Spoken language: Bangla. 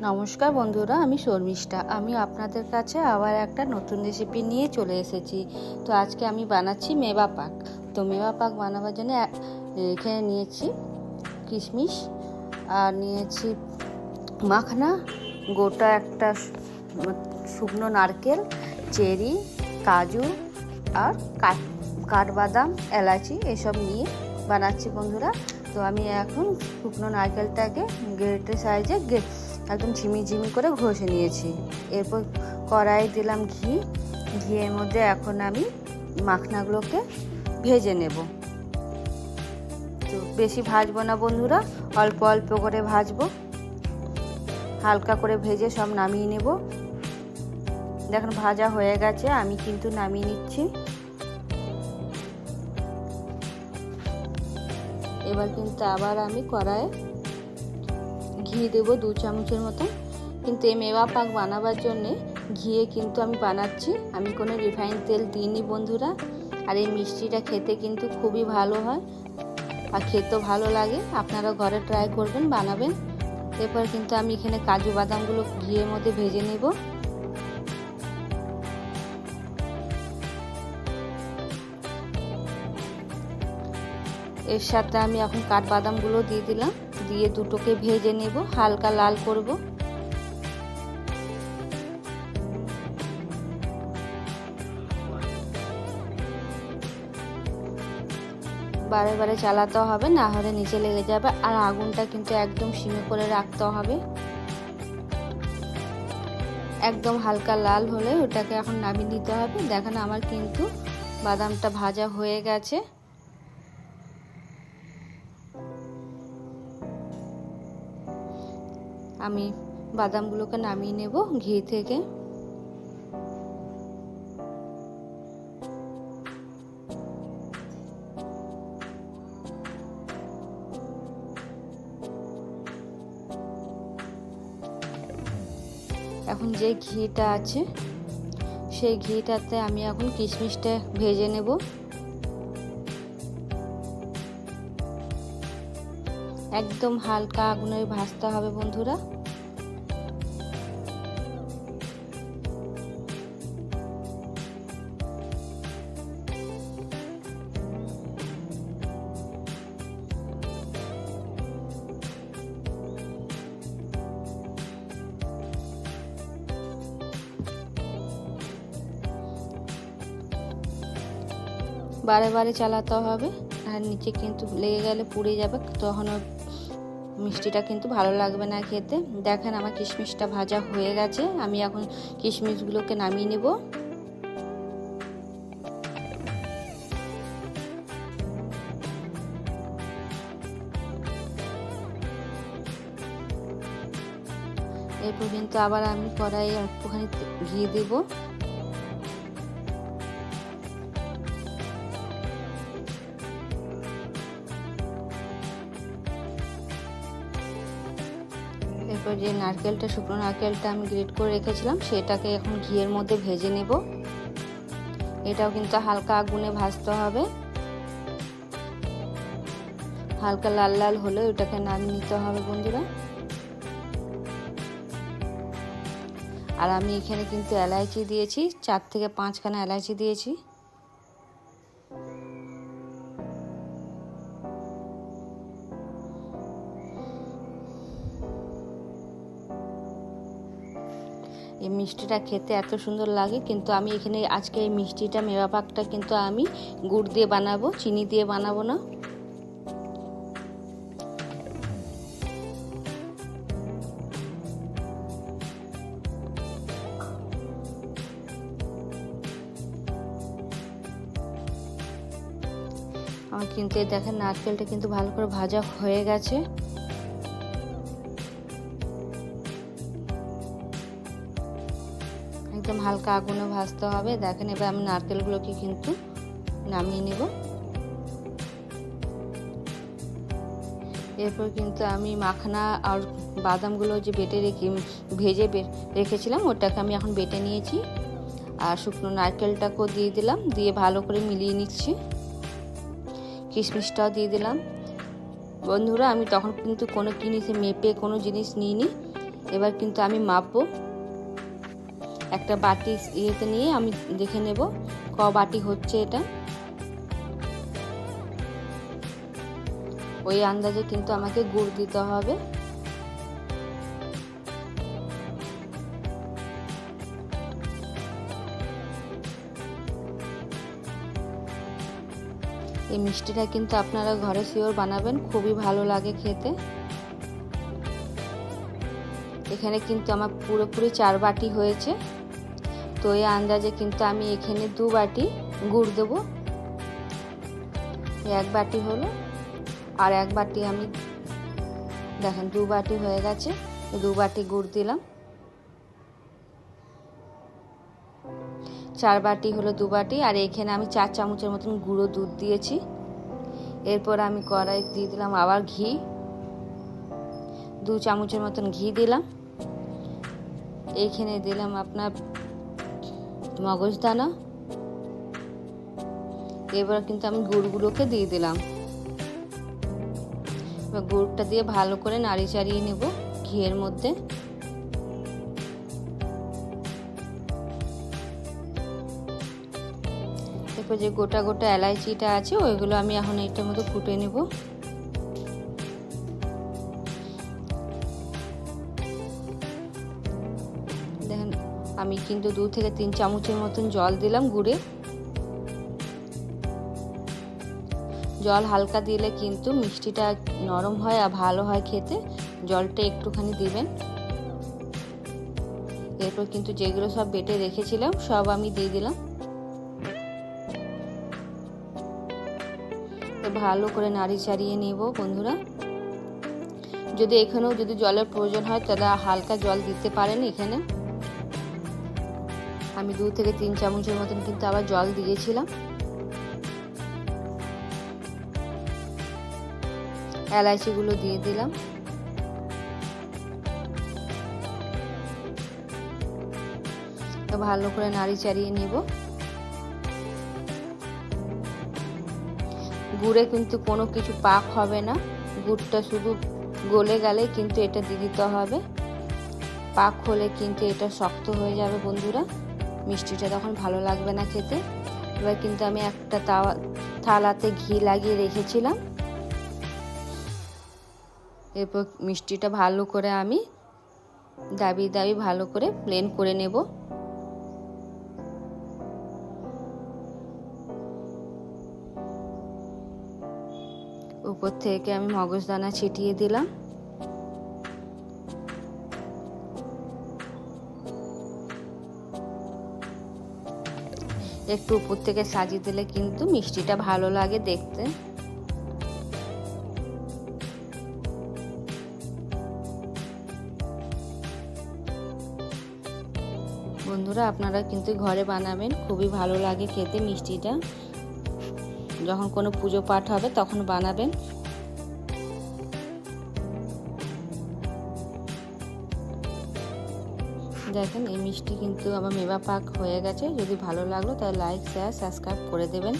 নমস্কার বন্ধুরা, আমি শর্মিষ্ঠা। আমি আপনাদের কাছে আবার একটা নতুন রেসিপি নিয়ে চলে এসেছি। তো আজকে আমি বানাচ্ছি মেওয়া পাক। তো মেওয়া পাক বানাবার জন্য এখানে নিয়েছি কিশমিশ, আর নিয়েছি মাখনা, গোটা একটা শুকনো নারকেল, চেরি, কাজু আর কাঠবাদাম, এলাচি এসব নিয়ে বানাচ্ছি বন্ধুরা। তো আমি এখন শুকনো নারকেলটাকে গ্রেটের সাইজে একদম ঝিমি করে ঘষে নিয়েছি। এরপর কড়াই দিলাম ঘিয়ের মধ্যে এখন আমি মাখনাগুলোকে ভেজে নেব। তো বেশি ভাজবো না বন্ধুরা, অল্প অল্প করে ভাজবো, হালকা করে ভেজে সব নামিয়ে নেব। দেখুন ভাজা হয়ে গেছে, আমি কিন্তু নামিয়ে নিচ্ছি। এবার কিন্তু আবার আমি কড়াইয়ে ঘি দেবো 2 চামচের মতো। কিন্তু এই মেওয়া পাক বানাবার জন্যে ঘিয়ে কিন্তু আমি বানাচ্ছি, আমি কোনো রিফাইন তেল দিইনি বন্ধুরা। আর এই মিষ্টিটা খেতে কিন্তু খুবই ভালো হয় আর খেতেও ভালো লাগে। আপনারা ঘরে ট্রাই করবেন, বানাবেন। এরপর কিন্তু আমি এখানে কাজু বাদামগুলো ঘিয়ের মধ্যে ভেজে নেব। এর সাথে আমি এখন কাঠবাদামগুলো দিয়ে দিলাম, দিয়ে দুটোকে ভেজে নেব, হালকা লাল করব। বারে বারে চালাতে হবে, না হলে নিচে লেগে যাবে। আর আগুনটা কিন্তু একদম সিমে করে রাখতে হবে। একদম হালকা লাল হলে ওটাকে এখন নামিয়ে নিতে হবে। দেখেন আমার কিন্তু বাদামটা ভাজা হয়ে গেছে। আমি বাদামগুলোকে নামিয়ে নেব ঘি থেকে। এখন যে ঘিটা আছে সেই ঘিটাতে আমি এখন কিশমিশটা ভেজে নেব। একদম হালকা আগুনে ভাজতে হবে বন্ধুরা। বারে বারে চালাতে হবে, আর নিচে কিন্তু লেগে গেলে পুড়ে যাবে, তখন মিষ্টিটা কিন্তু ভালো লাগবে না খেতে। দেখেন আমার কিশমিশটা ভাজা হয়ে গেছে, আমি এখন কিশমিশগুলোকে নামিয়ে নেব। এরপর কিন্তু আবার আমি কড়াইয়ে একটুখানি ঘি দেব। এরপর যে শুকনো নারকেলটা আমি গ্রেট করে রেখেছিলাম সেটাকে এখন ঘিয়ের মধ্যে ভেজে নেব। এটাও কিন্তু হালকা আগুনে ভাজতে হবে, হালকা লাল লাল হলে ওটাকে নামিয়ে নিতে হবে বন্ধুরা। আর আমি এখানে কিন্তু এলাচি দিয়েছি, 4 থেকে 5 খানা এলাচি দিয়েছি। এই মিষ্টিটা খেতে এত সুন্দর লাগে। কিন্তু আমি এখানে আজকে এই মিষ্টিটা মেওয়া পাকটা কিন্তু আমি গুড় দিয়ে বানাবো, চিনি দিয়ে বানাবো না। আমার কিন্তু দেখেন নারকেলটা কিন্তু ভালো করে ভাজা হয়ে গেছে। একদম হালকা আগুনে ভাজতে হবে। দেখেন এবার আমি নারকেলগুলোকে কিন্তু নামিয়ে নেব। এরপর কিন্তু আমি মাখনা আর বাদামগুলো যে ভেজে রেখেছিলাম ওটাকে আমি এখন বেটে নিয়েছি। আর শুকনো নারকেলটাকেও দিয়ে দিলাম, দিয়ে ভালো করে মিলিয়ে নিচ্ছি। কিশমিশটাও দিয়ে দিলাম। বন্ধুরা আমি তখন কিন্তু কোনো মেপে কোনো জিনিস নিইনি, এবার কিন্তু আমি মাপবো, একটা বাটি ইয়েতে নিয়ে আমি দেখে নেব ক বাটি হচ্ছে এটা। ওই আন্দাজে কিন্তু আমাকে গুড় দিতে হবে। এই মিষ্টিটা কিন্তু আপনারা ঘরে শিওর বানাবেন, খুবই ভালো লাগে খেতে। এখানে কিন্তু আমার পুরোপুরি 4 বাটি হয়েছে। তো এই আন্দাজে কিন্তু আমি এখানে 2 বাটি গুড় দেবো। 1 বাটি হলো, আর 1 বাটি আমি দেখেন 2 বাটি হয়ে গেছে, 2 বাটি গুড় দিলাম। 4 বাটি হলো 2 বাটি, আর এখানে আমি 4 চামচের মতন গুঁড়ো দুধ দিয়েছি। এরপর আমি কড়াই দিয়ে দিলাম আবার ঘি, 2 চামচের মতন ঘি দিলাম। এইখানে দিলাম আপনার মগজদানা। এবার কিন্তু আমি গুড়গুলোকে দিয়ে দিলাম। এবার গুড়টা দিয়ে ভালো করে নাড়ি চাড়িয়ে নেব ঘিয়ের মধ্যে। এরপর যে গোটা গোটা এলাচিটা আছে ওইগুলো আমি এখন এটার মধ্যে ফুটে নেব। দেখেন আমি কিন্তু 2 থেকে 3 চামচের মতন জল দিলাম গুড়ে। জল হালকা দিলে কিন্তু মিষ্টিটা নরম হয় আর ভালো হয় খেতে, জলটা একটুখানি দিবেন। এরপর কিন্তু যেগুলো সব বেটে রেখেছিলাম সব আমি দিয়ে দিলাম। ভালো করে নাড়ি চাড়িয়ে নেব বন্ধুরা। যদি এখানেও যদি জলের প্রয়োজন হয় তাহলে হালকা জল দিতে পারেন। এখানে আমি 2 থেকে 3 চামচের মতন কিন্তু আবার জল দিয়েছিলাম। এলাচিগুলো দিয়ে দিলাম। ভালো করে নাড়ি চাড়িয়ে নেব। গুড়ে কিন্তু কোনো কিছু পাক হবে না, গুড়টা শুধু গলে গেলে কিন্তু এটা দিয়ে দিতে হবে। পাক হলে কিন্তু এটা শক্ত হয়ে যাবে বন্ধুরা, মিষ্টিটা তখন ভালো লাগবে না খেতে। এবার কিন্তু আমি একটা থালাতে ঘি লাগিয়ে রেখেছিলাম। এরপর মিষ্টিটা ভালো করে আমি দাবি ভালো করে ব্লেন্ড করে নেব। উপর থেকে আমি মগজদানা ছিটিয়ে দিলাম। একটু উপর থেকে সাজিয়ে দিলে কিন্তু মিষ্টিটা ভালো লাগে দেখতে। বন্ধুরা আপনারা কিন্তু ঘরে বানাবেন, খুবই ভালো লাগে খেতে মিষ্টিটা। যখন কোনো পুজো পাঠ হবে তখন বানাবেন। দেখেন এই মিষ্টি কিন্তু আমার মেবা পাক হয়ে গেছে। যদি ভালো লাগলো তাহলে লাইক শেয়ার সাবস্ক্রাইব করে দেবেন।